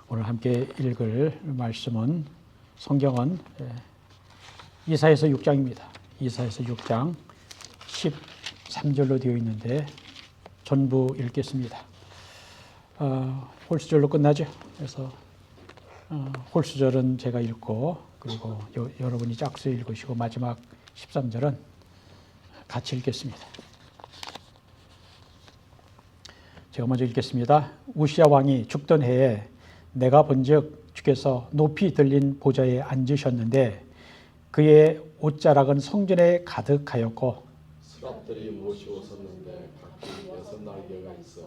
오늘 함께 읽을 말씀은 성경은 이사야서 6장입니다. 이사야서 6장 13절로 되어 있는데 전부 읽겠습니다. 홀수절로 끝나죠. 그래서 홀수절은 제가 읽고 그리고 여러분이 짝수 읽으시고 마지막 13절은 같이 읽겠습니다. 제가 먼저 읽겠습니다. 우시야 왕이 죽던 해에 내가 본즉 주께서 높이 들린 보좌에 앉으셨는데 그의 옷자락은 성전에 가득하였고 스랍들이 모시고 섰는데 각기 6날개가 있어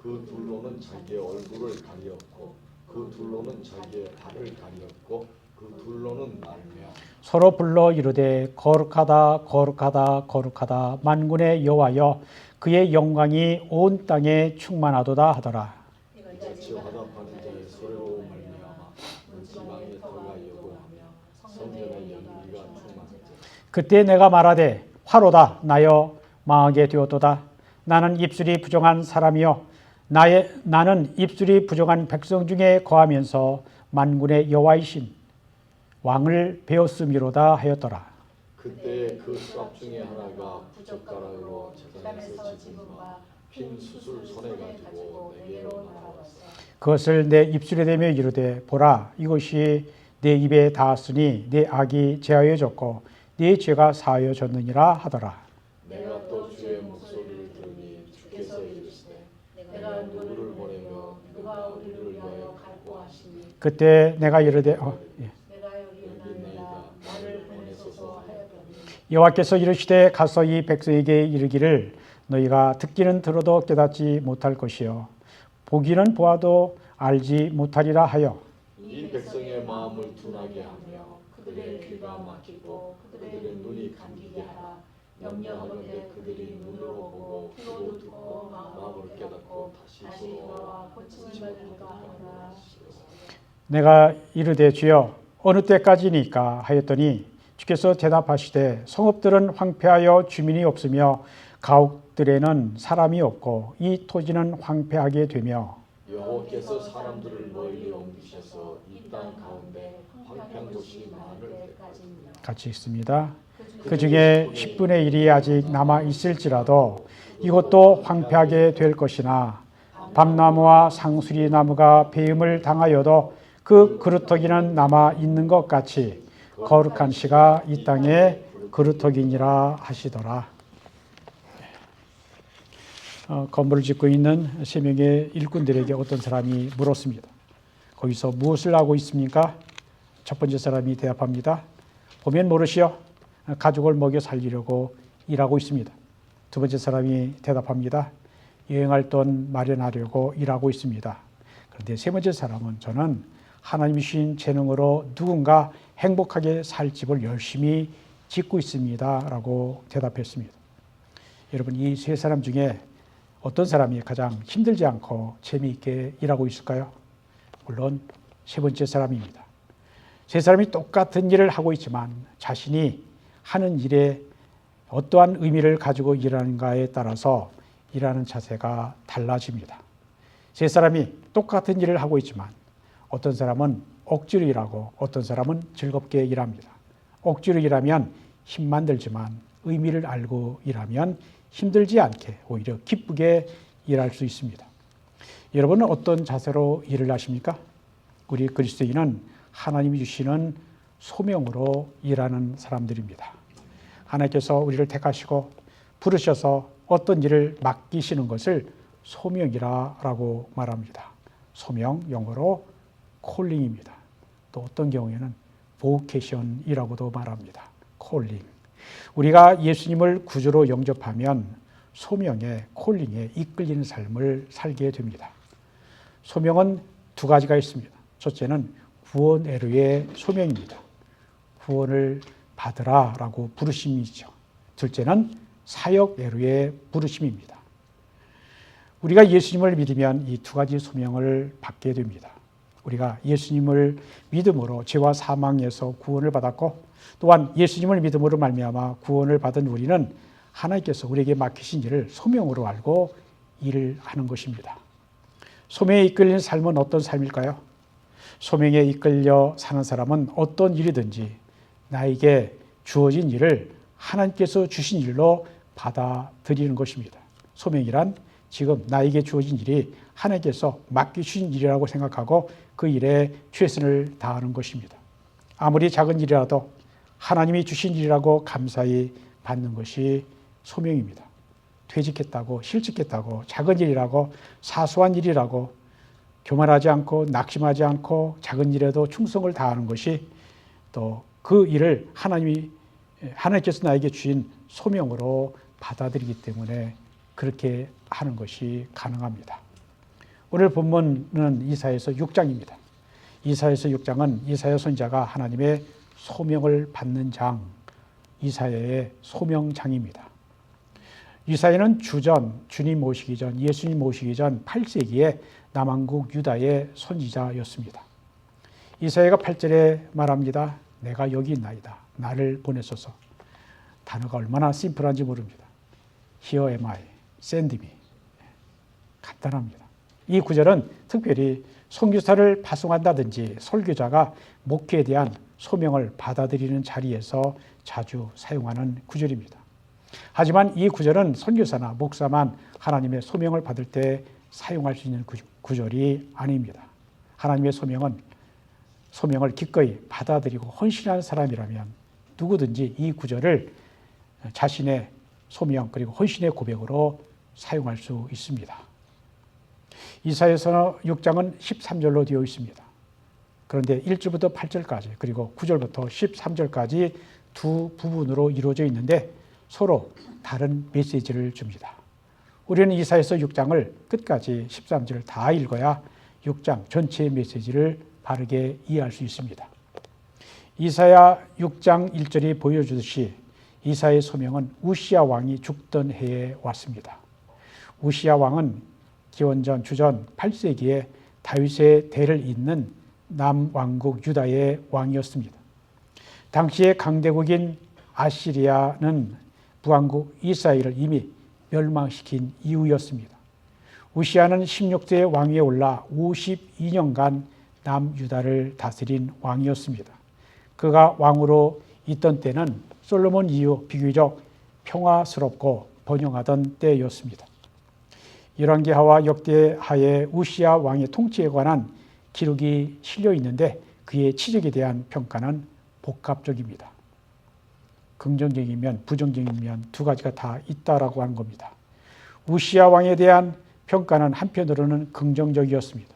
그 둘로는 자기의 얼굴을 가리었고 그 둘로는 자기의 발을 가리었고 그 둘로는 말며 서로 불러 이르되 거룩하다 거룩하다 거룩하다 만군의 여호와여 그의 영광이 온 땅에 충만하도다 하더라. 이같이 화답하는 자의 소리로 말미암아 그 지방의 터가 여고하며 성전의 연기가 충만하지. 그때 내가 말하되 화로다 나여 망하게 되었도다. 나는 입술이 부정한 사람이요 나는 입술이 부정한 백성 중에 거하면서 만군의 여호와이신 왕을 배웠음이로다 하였더라. 그때 그 수압 중에 하나가 부젓가락으로 재단에서 집은 바 핀 숯을 손에 가지고 내게로 나아왔어. 그것을 내 입술에 대며 이르되 보라 이것이 내 입에 닿았으니 내 악이 제하여졌고 네 죄가 사하여졌느니라 하더라. 내가 또 주의 목소리를 들으니 주께서 이르시되 내가 누구를 보내며 누가 우리를 위하여 갈고 하시니 그때 내가 이르되 여호와께서 이르시되 가서 이 백성에게 이르기를 너희가 듣기는 들어도 깨닫지 못할 것이요 보기는 보아도 알지 못하리라 하여 이 백성의 마음을 둔하게 하며 그들의 귀가 막히고 그들의 눈이 감기게 하라. 염려하건대 그들이 눈으로 보고 귀로 듣고 마음으로 깨닫고 다시 돌아와 고침을 받을까 하노라. 내가 이르되 주여 어느 때까지니까 하였더니 주께서 대답하시되 성읍들은 황폐하여 주민이 없으며 가옥들에는 사람이 없고 이 토지는 황폐하게 되며 여호와께서 사람들을 멀리 옮기셔서 이 땅 가운데 황폐한 곳이 많을 때까지니라. 같이 있습니다. 그 중에 10분의 1이 아직 남아 있을지라도 이것도 황폐하게 될 것이나 밤나무와 상수리 나무가 배임을 당하여도 그 그루터기는 남아 있는 것 같이 거룩한 씨가 이 땅에 그루터기니라 하시더라. 건물을 짓고 있는 3명의 일꾼들에게 어떤 사람이 물었습니다. 거기서 무엇을 하고 있습니까? 첫 번째 사람이 대답합니다. 보면 모르시오. 가족을 먹여 살리려고 일하고 있습니다. 두 번째 사람이 대답합니다. 여행할 돈 마련하려고 일하고 있습니다. 그런데 세 번째 사람은 저는 하나님이 주신 재능으로 누군가 행복하게 살 집을 열심히 짓고 있습니다. 라고 대답했습니다. 여러분, 이 세 사람 중에 어떤 사람이 가장 힘들지 않고 재미있게 일하고 있을까요? 물론 세 번째 사람입니다. 세 사람이 똑같은 일을 하고 있지만 자신이 하는 일에 어떠한 의미를 가지고 일하는가에 따라서 일하는 자세가 달라집니다. 세 사람이 똑같은 일을 하고 있지만 어떤 사람은 억지로 일하고 어떤 사람은 즐겁게 일합니다. 억지로 일하면 힘만 들지만 의미를 알고 일하면 힘들지 않게 오히려 기쁘게 일할 수 있습니다. 여러분은 어떤 자세로 일을 하십니까? 우리 그리스도인은 하나님이 주시는 소명으로 일하는 사람들입니다. 하나님께서 우리를 택하시고 부르셔서 어떤 일을 맡기시는 것을 소명이라고 말합니다. 소명, 영어로 콜링입니다. 또 어떤 경우에는 보케이션이라고도 말합니다. 콜링. 우리가 예수님을 구주로 영접하면 소명에, 콜링에 이끌리는 삶을 살게 됩니다. 소명은 두 가지가 있습니다. 첫째는 구원 애로의 소명입니다. 구원을 받으라라고 부르심이죠. 둘째는 사역 애로의 부르심입니다. 우리가 예수님을 믿으면 이 두 가지 소명을 받게 됩니다. 우리가 예수님을 믿음으로 죄와 사망에서 구원을 받았고 또한 예수님을 믿음으로 말미암아 구원을 받은 우리는 하나님께서 우리에게 맡기신 일을 소명으로 알고 일을 하는 것입니다. 소명에 이끌리는 삶은 어떤 삶일까요? 소명에 이끌려 사는 사람은 어떤 일이든지 나에게 주어진 일을 하나님께서 주신 일로 받아들이는 것입니다. 소명이란 지금 나에게 주어진 일이 하나님께서 맡겨주신 일이라고 생각하고 그 일에 최선을 다하는 것입니다. 아무리 작은 일이라도 하나님이 주신 일이라고 감사히 받는 것이 소명입니다. 퇴직했다고, 실직했다고, 작은 일이라고, 사소한 일이라고 교만하지 않고 낙심하지 않고 작은 일에도 충성을 다하는 것이 또 그 일을 하나님께서 나에게 주신 소명으로 받아들이기 때문에 그렇게 하는 것이 가능합니다. 오늘 본문은 이사야서 6장입니다. 이사야서 6장은 이사야 선지자가 하나님의 소명을 받는 장, 이사야의 소명장입니다. 이사야는 주전, 주님 오시기 전, 예수님 오시기 전 8세기에 남왕국 유다의 선지자였습니다. 이사야가 8절에 말합니다. 내가 여기 있나이다. 나를 보내소서. 단어가 얼마나 심플한지 모릅니다. Here am I, send me. 간단합니다. 이 구절은 특별히 선교사를 파송한다든지 설교자가 목회에 대한 소명을 받아들이는 자리에서 자주 사용하는 구절입니다. 하지만 이 구절은 선교사나 목사만 하나님의 소명을 받을 때 사용할 수 있는 구절이 아닙니다. 하나님의 소명을 기꺼이 받아들이고 헌신한 사람이라면 누구든지 이 구절을 자신의 소명 그리고 헌신의 고백으로 사용할 수 있습니다. 이사야서 6장은 13절로 되어 있습니다. 그런데 1절부터 8절까지 그리고 9절부터 13절까지 두 부분으로 이루어져 있는데 서로 다른 메시지를 줍니다. 우리는 이사야서 6장을 끝까지 13절 다 읽어야 6장 전체의 메시지를 바르게 이해할 수 있습니다. 이사야 6장 1절이 보여주듯이 이사야의 소명은 우시야 왕이 죽던 해에 왔습니다. 우시야 왕은 기원전 주전 8세기에 다윗의 대를 잇는 남왕국 유다의 왕이었습니다. 당시의 강대국인 아시리아는 부왕국 이스라엘을 이미 멸망시킨 이후였습니다. 우시야는 16세의 왕위에 올라 52년간 남유다를 다스린 왕이었습니다. 그가 왕으로 있던 때는 솔로몬 이후 비교적 평화스럽고 번영하던 때였습니다. 열왕기하와 역대하의 우시야 왕의 통치에 관한 기록이 실려 있는데 그의 치적에 대한 평가는 복합적입니다. 긍정적이면 부정적이면 두 가지가 다 있다라고 하는 겁니다. 우시야 왕에 대한 평가는 한편으로는 긍정적이었습니다.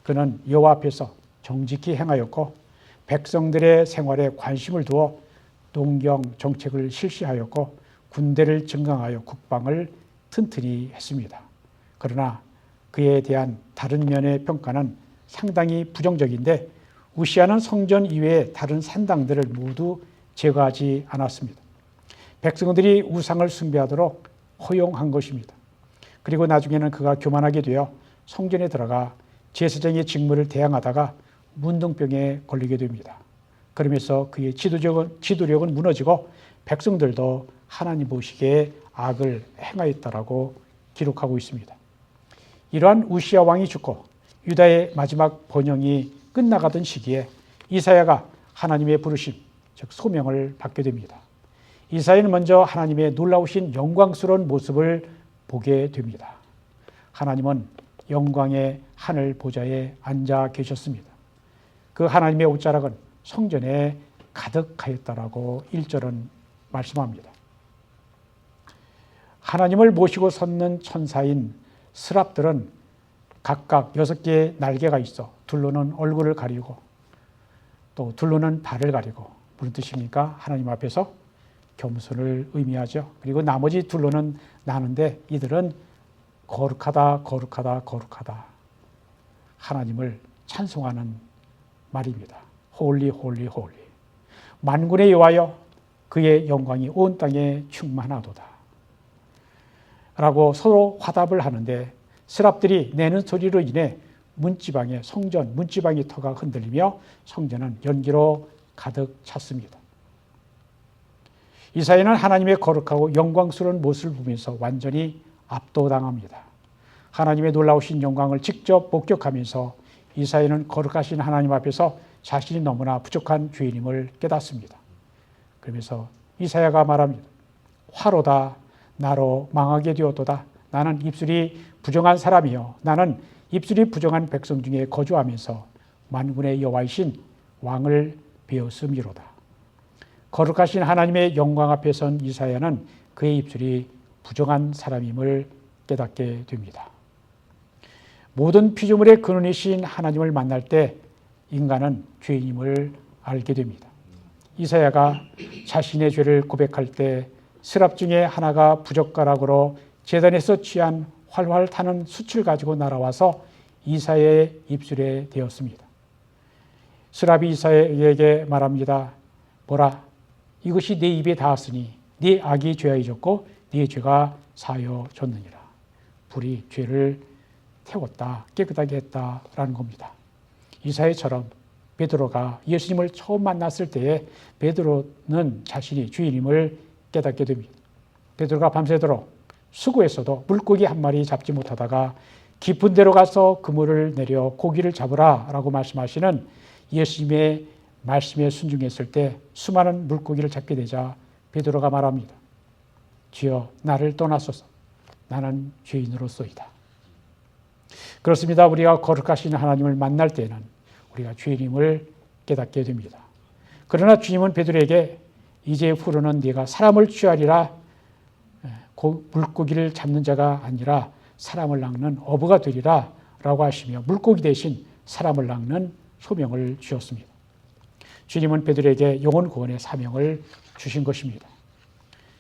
그는 여호와 앞에서 정직히 행하였고 백성들의 생활에 관심을 두어 농경 정책을 실시하였고 군대를 증강하여 국방을 튼튼히 했습니다. 그러나 그에 대한 다른 면의 평가는 상당히 부정적인데 우시야는 성전 이외의 다른 산당들을 모두 제거하지 않았습니다. 백성들이 우상을 숭배하도록 허용한 것입니다. 그리고 나중에는 그가 교만하게 되어 성전에 들어가 제사장의 직무를 대항하다가 문둥병에 걸리게 됩니다. 그러면서 그의 지도력은 무너지고 백성들도 하나님 보시기에 악을 행하였다라고 기록하고 있습니다. 이러한 우시야 왕이 죽고 유다의 마지막 번영이 끝나가던 시기에 이사야가 하나님의 부르심, 즉 소명을 받게 됩니다. 이사야는 먼저 하나님의 놀라우신 영광스러운 모습을 보게 됩니다. 하나님은 영광의 하늘 보좌에 앉아 계셨습니다. 그 하나님의 옷자락은 성전에 가득하였다라고 1절은 말씀합니다. 하나님을 모시고 섰는 천사인 스랍들은 각각 6개의 날개가 있어 둘로는 얼굴을 가리고 또 둘로는 발을 가리고 무슨 뜻입니까? 하나님 앞에서 겸손을 의미하죠. 그리고 나머지 둘로는 나는데 이들은 거룩하다 거룩하다 거룩하다 하나님을 찬송하는 말입니다. 홀리 홀리 홀리 만군의 여호와여 그의 영광이 온 땅에 충만하도다 라고 서로 화답을 하는데 스랍들이 내는 소리로 인해 성전 문지방의 터가 흔들리며 성전은 연기로 가득 찼습니다. 이사야는 하나님의 거룩하고 영광스러운 모습을 보면서 완전히 압도당합니다. 하나님의 놀라우신 영광을 직접 목격하면서 이사야는 거룩하신 하나님 앞에서 자신이 너무나 부족한 죄인임을 깨닫습니다. 그러면서 이사야가 말합니다. 화로다 나로 망하게 되었도다. 나는 입술이 부정한 사람이요 나는 입술이 부정한 백성 중에 거주하면서 만군의 여호와이신 왕을 배웠음이로다. 거룩하신 하나님의 영광 앞에 선 이사야는 그의 입술이 부정한 사람임을 깨닫게 됩니다. 모든 피조물의 근원이신 하나님을 만날 때 인간은 죄인임을 알게 됩니다. 이사야가 자신의 죄를 고백할 때 스랍 중에 하나가 부젓가락으로 제단에서 취한 활활 타는 숯을 가지고 날아와서 이사야의 입술에 대었습니다. 스랍이 이사야에게 말합니다. 보라, 이것이 내 입에 닿았으니 네 악이 죄하여졌고 네 죄가 사여졌느니라. 불이 죄를 태웠다, 깨끗하게 했다라는 겁니다. 이사야처럼 베드로가 예수님을 처음 만났을 때에 베드로는 자신이 주인임을 깨닫게 됩니다. 베드로가 밤새도록 수고했어도 물고기 한 마리 잡지 못하다가 깊은 데로 가서 그물을 내려 고기를 잡으라 라고 말씀하시는 예수님의 말씀에 순종했을 때 수많은 물고기를 잡게 되자 베드로가 말합니다. 주여 나를 떠나소서 나는 죄인으로소이다. 그렇습니다. 우리가 거룩하신 하나님을 만날 때는 우리가 죄인임을 깨닫게 됩니다. 그러나 주님은 베드로에게 이제 후로는 네가 사람을 취하리라 물고기를 잡는 자가 아니라 사람을 낚는 어부가 되리라 라고 하시며 물고기 대신 사람을 낚는 소명을 주셨습니다. 주님은 베드로에게 영혼 구원의 사명을 주신 것입니다.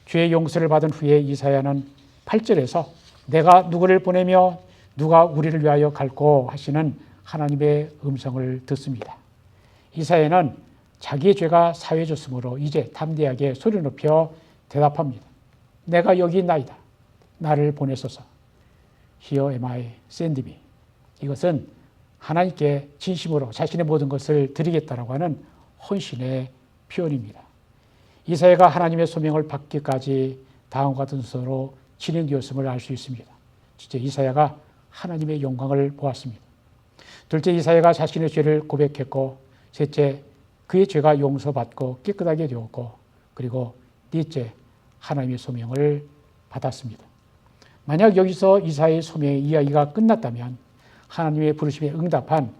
죄의 용서를 받은 후에 이사야는 8절에서 내가 누구를 보내며 누가 우리를 위하여 갈고 하시는 하나님의 음성을 듣습니다. 이사야는 자기의 죄가 사해졌으므로 이제 담대하게 소리 높여 대답합니다. 내가 여기 있나이다. 나를 보내소서. Here am I, send me. 이것은 하나님께 진심으로 자신의 모든 것을 드리겠다라고 하는 헌신의 표현입니다. 이사야가 하나님의 소명을 받기까지 다음과 같은 순서로 진행되었음을 알 수 있습니다. 첫째, 이사야가 하나님의 영광을 보았습니다. 둘째, 이사야가 자신의 죄를 고백했고, 셋째, 그의 죄가 용서받고 깨끗하게 되었고, 그리고 넷째, 하나님의 소명을 받았습니다. 만약 여기서 이사야의 소명의 이야기가 끝났다면 하나님의 부르심에 응답한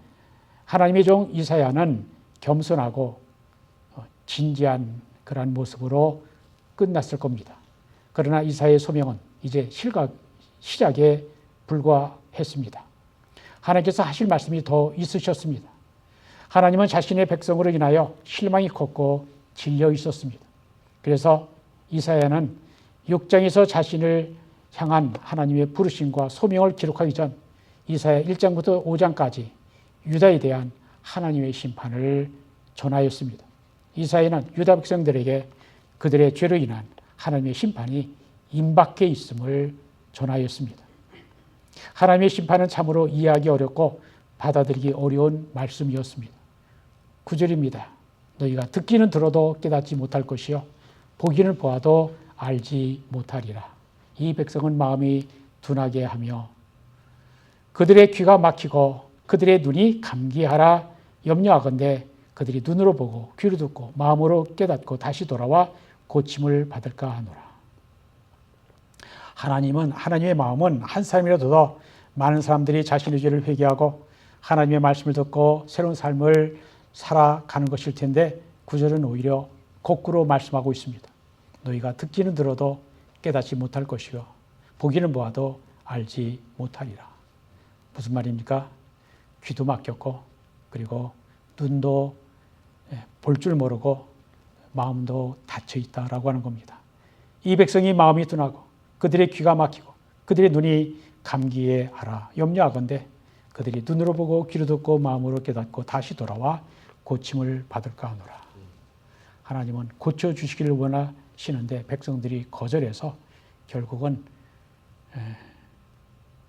하나님의 종 이사야는 겸손하고 진지한 그러한 모습으로 끝났을 겁니다. 그러나 이사야의 소명은 이제 시작에 불과했습니다. 하나님께서 하실 말씀이 더 있으셨습니다. 하나님은 자신의 백성으로 인하여 실망이 컸고 질려 있었습니다. 그래서 이사야는 6장에서 자신을 향한 하나님의 부르심과 소명을 기록하기 전 이사야 1장부터 5장까지 유다에 대한 하나님의 심판을 전하였습니다. 이사야는 유다 백성들에게 그들의 죄로 인한 하나님의 심판이 임박해 있음을 전하였습니다. 하나님의 심판은 참으로 이해하기 어렵고 받아들이기 어려운 말씀이었습니다. 9절입니다. 너희가 듣기는 들어도 깨닫지 못할 것이요 보기는 보아도 알지 못하리라. 이 백성은 마음이 둔하게 하며 그들의 귀가 막히고 그들의 눈이 감기하라 염려하건대 그들이 눈으로 보고 귀로 듣고 마음으로 깨닫고 다시 돌아와 고침을 받을까 하노라. 하나님의 마음은 한 사람이라도 더 많은 사람들이 자신의 죄를 회개하고 하나님의 말씀을 듣고 새로운 삶을 살아가는 것일 텐데 9절은 오히려 거꾸로 말씀하고 있습니다. 너희가 듣기는 들어도 깨닫지 못할 것이요 보기는 보아도 알지 못하리라. 무슨 말입니까? 귀도 막혔고 그리고 눈도 볼 줄 모르고 마음도 닫혀 있다라고 하는 겁니다. 이 백성이 마음이 둔하고 그들의 귀가 막히고 그들의 눈이 감기에 알아 염려하건대 그들이 눈으로 보고 귀로 듣고 마음으로 깨닫고 다시 돌아와 고침을 받을까 하노라. 하나님은 고쳐주시기를 원하시는데 백성들이 거절해서 결국은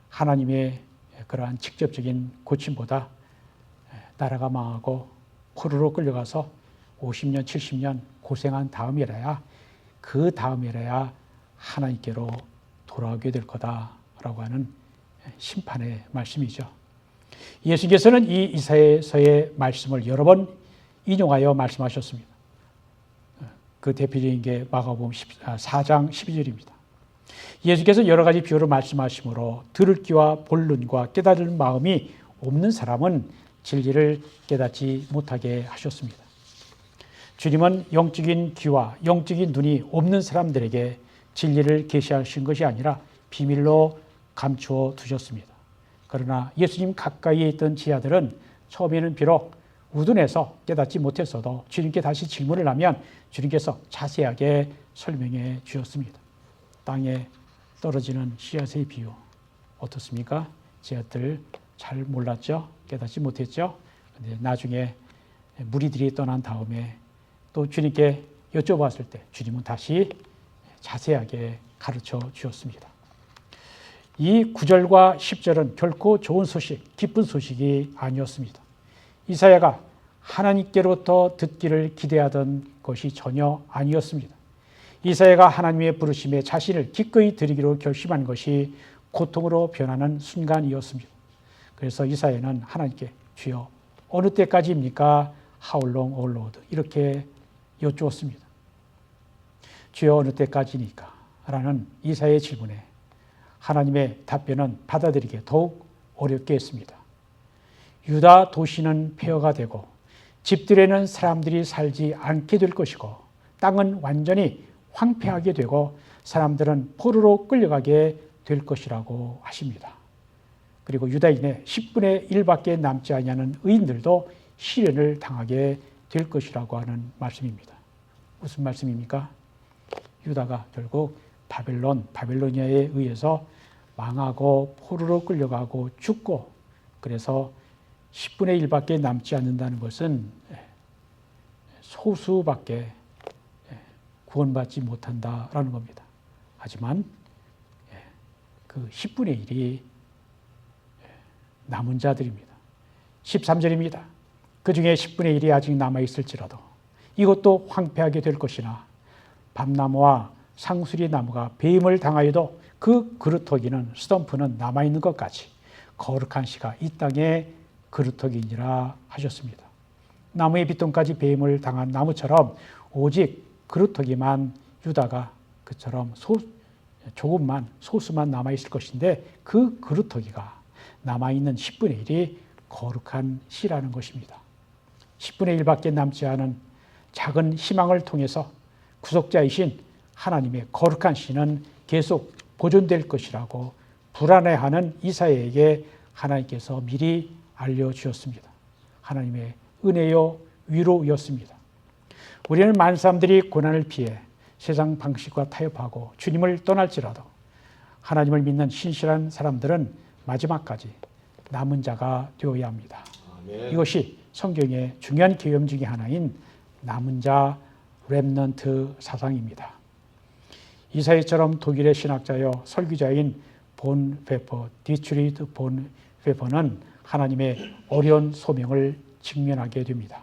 하나님의 그러한 직접적인 고침보다 나라가 망하고 포로로 끌려가서 50년, 70년 고생한 다음이라야 그 다음이라야 하나님께로 돌아오게 될 거다라고 하는 심판의 말씀이죠. 예수께서는 이 이사야서의 말씀을 여러 번 인용하여 말씀하셨습니다. 그 대표적인 게 마가복음 4장 12절입니다. 예수께서 여러 가지 비유로 말씀하시므로 들을 귀와 볼 눈과 깨달을 마음이 없는 사람은 진리를 깨닫지 못하게 하셨습니다. 주님은 영적인 귀와 영적인 눈이 없는 사람들에게 진리를 계시하신 것이 아니라 비밀로 감추어 두셨습니다. 그러나 예수님 가까이에 있던 지하들은 처음에는 비록 우둔해서 깨닫지 못했어도 주님께 다시 질문을 하면 주님께서 자세하게 설명해 주셨습니다. 땅에 떨어지는 씨앗의 비유 어떻습니까? 지하들 잘 몰랐죠? 깨닫지 못했죠? 근데 나중에 무리들이 떠난 다음에 또 주님께 여쭤봤을 때 주님은 다시 자세하게 가르쳐 주셨습니다. 이 9절과 10절은 결코 좋은 소식, 기쁜 소식이 아니었습니다. 이사야가 하나님께로부터 듣기를 기대하던 것이 전혀 아니었습니다. 이사야가 하나님의 부르심에 자신을 기꺼이 드리기로 결심한 것이 고통으로 변하는 순간이었습니다. 그래서 이사야는 하나님께 주여 어느 때까지입니까? How long, O Lord? 이렇게 여쭈었습니다. 주여 어느 때까지니까? 라는 이사야의 질문에 하나님의 답변은 받아들이기 더욱 어렵게 했습니다. 유다 도시는 폐허가 되고 집들에는 사람들이 살지 않게 될 것이고 땅은 완전히 황폐하게 되고 사람들은 포로로 끌려가게 될 것이라고 하십니다. 그리고 유다인의 10분의 1밖에 남지 아니하는 의인들도 시련을 당하게 될 것이라고 하는 말씀입니다. 무슨 말씀입니까? 유다가 결국 바벨로니아에 의해서 망하고 포로로 끌려가고 죽고 그래서 10분의 1밖에 남지 않는다는 것은 소수밖에 구원받지 못한다라는 겁니다. 하지만 그 10분의 1이 남은 자들입니다. 13절입니다. 그 중에 10분의 1이 아직 남아있을지라도 이것도 황폐하게 될 것이나 밤나무와 상수리 나무가 배임을 당하여도 그 그루터기는 스탬프는 남아있는 것 같이 거룩한 씨가 이 땅에 그루터기니라 하셨습니다. 나무의 빗동까지 배임을 당한 나무처럼 오직 그루터기만 유다가 그처럼 조금만 소수만 남아있을 것인데 그 그루터기가 남아있는 10분의 1이 거룩한 씨라는 것입니다. 10분의 1밖에 남지 않은 작은 희망을 통해서 구속자이신 하나님의 거룩한 씨는 계속 보존될 것이라고 불안해하는 이사야에게 하나님께서 미리 알려주셨습니다. 하나님의 은혜요 위로였습니다. 우리는 많은 사람들이 고난을 피해 세상 방식과 타협하고 주님을 떠날지라도 하나님을 믿는 신실한 사람들은 마지막까지 남은 자가 되어야 합니다. 아멘. 이것이 성경의 중요한 개념 중에 하나인 남은 자 렘넌트 사상입니다. 이사야처럼 독일의 신학자여 설교자인 본 페퍼, 디트리히트 본 페퍼는 하나님의 어려운 소명을 직면하게 됩니다.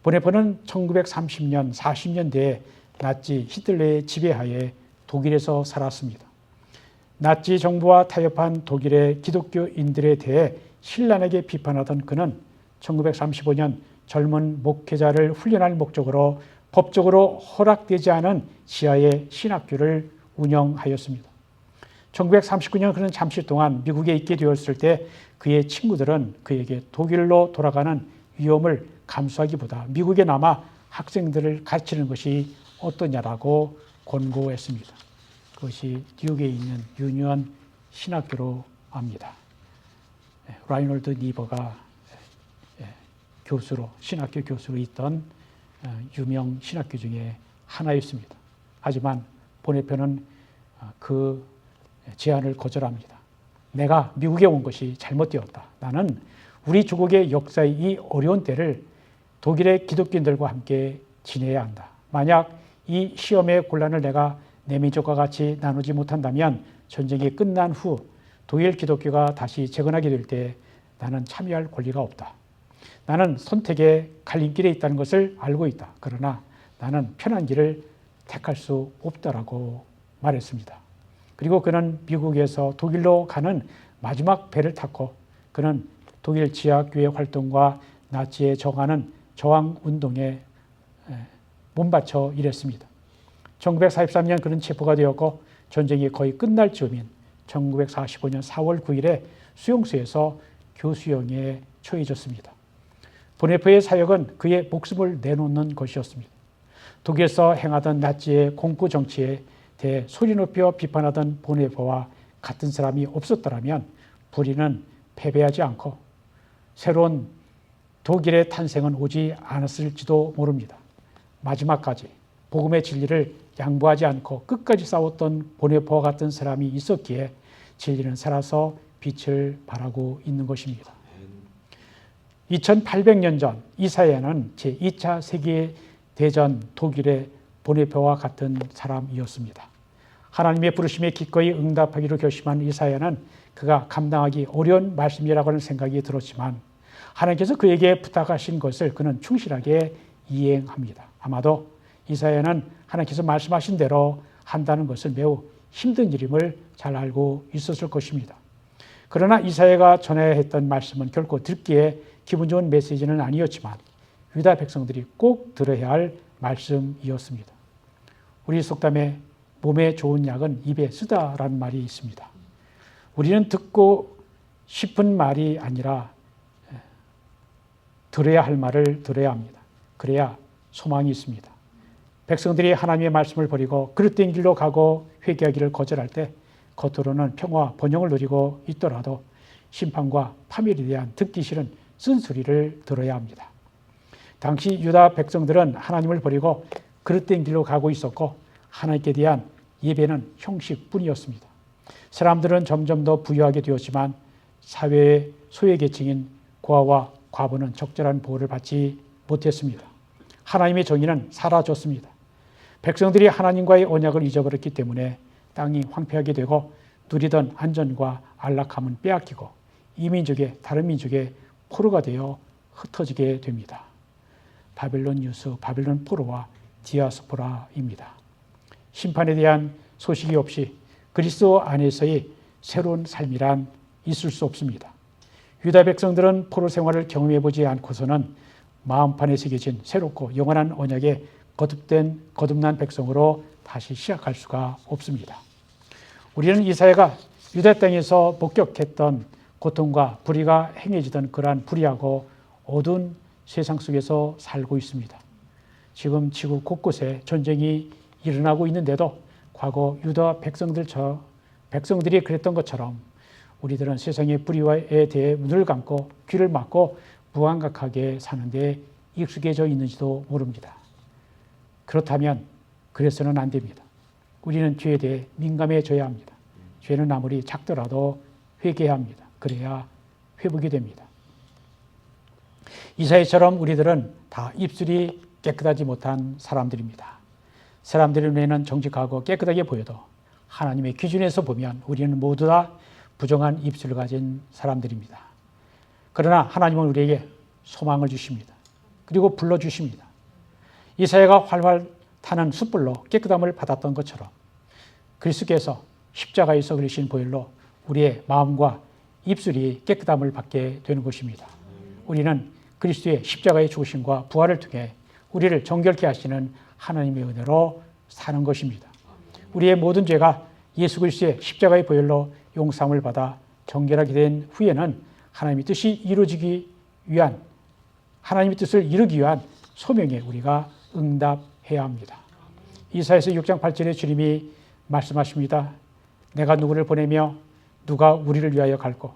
본 페퍼는 1930년, 40년대에 나치 히틀러의 지배하에 독일에서 살았습니다. 나치 정부와 타협한 독일의 기독교인들에 대해 신랄하게 비판하던 그는 1935년 젊은 목회자를 훈련할 목적으로 법적으로 허락되지 않은 지하의 신학교를 운영하였습니다. 1939년 그는 잠시 동안 미국에 있게 되었을 때 그의 친구들은 그에게 독일로 돌아가는 위험을 감수하기보다 미국에 남아 학생들을 가르치는 것이 어떠냐라고 권고했습니다. 그것이 뉴욕에 있는 유니언 신학교로 합니다. 라이놀드 니버가 교수로 신학교 교수로 있던 유명 신학교 중에 하나였습니다. 하지만 보네표는 그 제안을 거절합니다. 내가 미국에 온 것이 잘못되었다. 나는 우리 조국의 역사의 이 어려운 때를 독일의 기독교인들과 함께 지내야 한다. 만약 이 시험의 곤란을 내가 내 민족과 같이 나누지 못한다면 전쟁이 끝난 후 독일 기독교가 다시 재건하게 될 때 나는 참여할 권리가 없다. 나는 선택의 갈림길에 있다는 것을 알고 있다. 그러나 나는 편한 길을 택할 수 없다라고 말했습니다. 그리고 그는 미국에서 독일로 가는 마지막 배를 탔고 그는 독일 지하교회 활동과 나치에 저항하는 저항운동에 몸바쳐 일했습니다. 1943년 그는 체포가 되었고 전쟁이 거의 끝날 즈음인 1945년 4월 9일에 수용소에서 교수형에 처해졌습니다. 보네포의 사역은 그의 목숨을 내놓는 것이었습니다. 독일에서 행하던 나치의 공포 정치에 대해 소리 높여 비판하던 보네포와 같은 사람이 없었더라면 불의는 패배하지 않고 새로운 독일의 탄생은 오지 않았을지도 모릅니다. 마지막까지 복음의 진리를 양보하지 않고 끝까지 싸웠던 보네포와 같은 사람이 있었기에 진리는 살아서 빛을 발하고 있는 것입니다. 2800년 전 이사야는 제2차 세계대전 독일의 보네포와 같은 사람이었습니다. 하나님의 부르심에 기꺼이 응답하기로 결심한 이사야는 그가 감당하기 어려운 말씀이라고 하는 생각이 들었지만 하나님께서 그에게 부탁하신 것을 그는 충실하게 이행합니다. 아마도 이사야는 하나님께서 말씀하신 대로 한다는 것을 매우 힘든 일임을 잘 알고 있었을 것입니다. 그러나 이사야가 전해야 했던 말씀은 결코 듣기에 기분 좋은 메시지는 아니었지만 유다 백성들이 꼭 들어야 할 말씀이었습니다. 우리 속담에 몸에 좋은 약은 입에 쓰다라는 말이 있습니다. 우리는 듣고 싶은 말이 아니라 들어야 할 말을 들어야 합니다. 그래야 소망이 있습니다. 백성들이 하나님의 말씀을 버리고 그릇된 길로 가고 회개하기를 거절할 때 겉으로는 평화와 번영을 누리고 있더라도 심판과 파멸에 대한 듣기 싫은 쓴소리를 들어야 합니다. 당시 유다 백성들은 하나님을 버리고 그릇된 길로 가고 있었고 하나님께 대한 예배는 형식뿐이었습니다. 사람들은 점점 더 부유하게 되었지만 사회의 소외계층인 고아와 과부는 적절한 보호를 받지 못했습니다. 하나님의 정의는 사라졌습니다. 백성들이 하나님과의 언약을 잊어버렸기 때문에 땅이 황폐하게 되고 누리던 안전과 안락함은 빼앗기고 이 민족의 다른 민족의 포로가 되어 흩어지게 됩니다. 바벨론 유수, 바벨론 포로와 디아스포라입니다. 심판에 대한 소식이 없이 그리스도 안에서의 새로운 삶이란 있을 수 없습니다. 유다 백성들은 포로 생활을 경험해보지 않고서는 마음판에 새겨진 새롭고 영원한 언약에 거듭난 백성으로 다시 시작할 수가 없습니다. 우리는 이사야가 유다 땅에서 목격했던 고통과 불의가 행해지던 그러한 불의하고 어두운 세상 속에서 살고 있습니다. 지금 지구 곳곳에 전쟁이 일어나고 있는데도 과거 유다 백성들이 그랬던 것처럼 우리들은 세상의 불의에 대해 눈을 감고 귀를 막고 무감각하게 사는데 익숙해져 있는지도 모릅니다. 그렇다면 그래서는 안 됩니다. 우리는 죄에 대해 민감해져야 합니다. 죄는 아무리 작더라도 회개해야 합니다. 그래야 회복이 됩니다. 이사야처럼 우리들은 다 입술이 깨끗하지 못한 사람들입니다. 사람들의 눈에는 정직하고 깨끗하게 보여도 하나님의 기준에서 보면 우리는 모두 다 부정한 입술을 가진 사람들입니다. 그러나 하나님은 우리에게 소망을 주십니다. 그리고 불러주십니다. 이사야가 활활 타는 숯불로 깨끗함을 받았던 것처럼 그리스도께서 십자가에서 그리신 보혈로 우리의 마음과 입술이 깨끗함을 받게 되는 것입니다. 우리는 그리스도의 십자가의 죽으심과 부활을 통해 우리를 정결케 하시는 하나님의 은혜로 사는 것입니다. 우리의 모든 죄가 예수 그리스도의 십자가의 보혈로 용서함을 받아 정결하게 된 후에는 하나님의 뜻이 이루어지기 위한 하나님의 뜻을 이루기 위한 소명에 우리가 응답해야 합니다. 이사야서 6장 8절에 주님이 말씀하십니다. 내가 누구를 보내며 누가 우리를 위하여 갈고.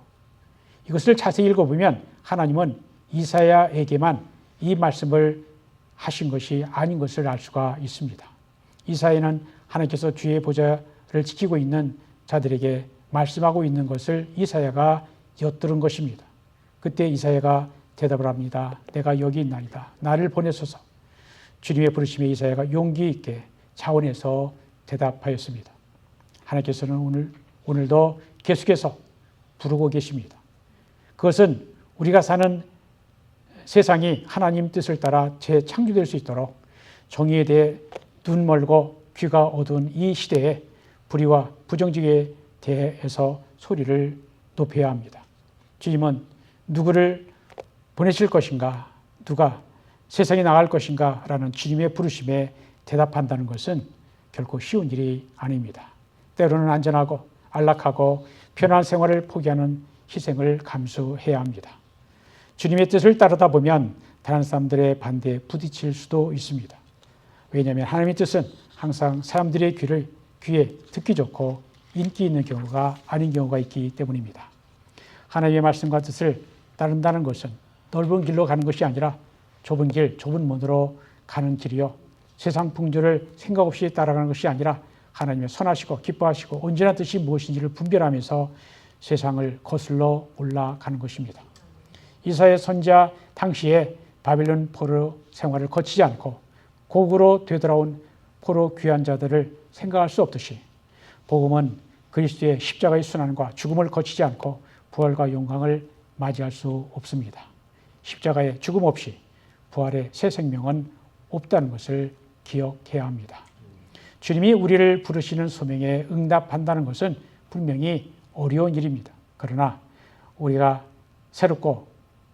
이것을 자세히 읽어보면 하나님은 이사야에게만 이 말씀을 하신 것이 아닌 것을 알 수가 있습니다. 이사야는 하나님께서 주의 보좌를 지키고 있는 자들에게 말씀하고 있는 것을 이사야가 엿들은 것입니다. 그때 이사야가 대답을 합니다. 내가 여기 있나이다. 나를 보내소서. 주님의 부르심에 이사야가 용기 있게 차원에서 대답하였습니다. 하나님께서는 오늘도 계속해서 부르고 계십니다. 그것은 우리가 사는 세상이 하나님 뜻을 따라 재창조될 수 있도록 정의에 대해 눈 멀고 귀가 어두운 이 시대에 불의와 부정직에 대해서 소리를 높여야 합니다. 주님은 누구를 보내실 것인가, 누가 세상에 나갈 것인가 라는 주님의 부르심에 대답한다는 것은 결코 쉬운 일이 아닙니다. 때로는 안전하고 안락하고 편안한 생활을 포기하는 희생을 감수해야 합니다. 주님의 뜻을 따르다 보면 다른 사람들의 반대에 부딪힐 수도 있습니다. 왜냐하면 하나님의 뜻은 항상 사람들의 귀에 듣기 좋고 인기 있는 경우가 아닌 경우가 있기 때문입니다. 하나님의 말씀과 뜻을 따른다는 것은 넓은 길로 가는 것이 아니라 좁은 길, 좁은 문으로 가는 길이요. 세상 풍조를 생각 없이 따라가는 것이 아니라 하나님의 선하시고 기뻐하시고 온전한 뜻이 무엇인지를 분별하면서 세상을 거슬러 올라가는 것입니다. 이사야 선지자 당시에 바빌론 포로 생활을 거치지 않고 고국으로 되돌아온 포로 귀환 자들을 생각할 수 없듯이 복음은 그리스도의 십자가의 순환과 죽음을 거치지 않고 부활과 영광을 맞이할 수 없습니다. 십자가의 죽음 없이 부활의 새 생명은 없다는 것을 기억해야 합니다. 주님이 우리를 부르시는 소명에 응답한다는 것은 분명히 어려운 일입니다. 그러나 우리가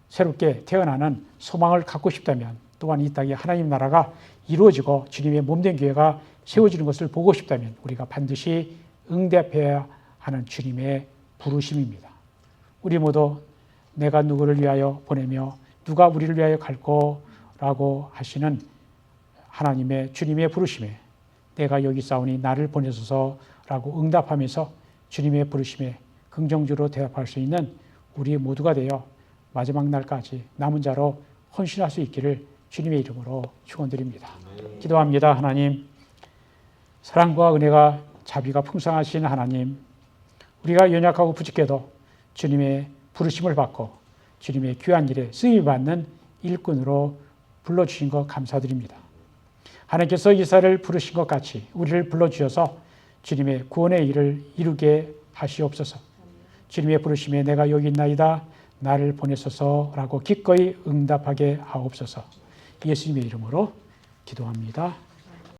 새롭게 태어나는 소망을 갖고 싶다면, 또한 이 땅에 하나님 나라가 이루어지고 주님의 몸된 교회가 세워지는 것을 보고 싶다면 우리가 반드시 응답해야 하는 주님의 부르심입니다. 우리 모두 내가 누구를 위하여 보내며 누가 우리를 위하여 갈꼬라고 하시는 하나님의 주님의 부르심에 내가 여기 있사오니 나를 보내소서라고 응답하면서 주님의 부르심에 긍정적으로 대답할 수 있는 우리 모두가 되어 마지막 날까지 남은 자로 헌신할 수 있기를 주님의 이름으로 축원드립니다. 기도합니다. 하나님, 사랑과 은혜가 자비가 풍성하신 하나님, 우리가 연약하고 부족해도 주님의 부르심을 받고 주님의 귀한 일에 쓰임받는 일꾼으로 불러주신 것 감사드립니다. 하나님께서 이사를 부르신 것 같이 우리를 불러주셔서 주님의 구원의 일을 이루게 하시옵소서. 주님의 부르심에 내가 여기 있나이다 나를 보내소서라고 기꺼이 응답하게 하옵소서. 예수님의 이름으로 기도합니다.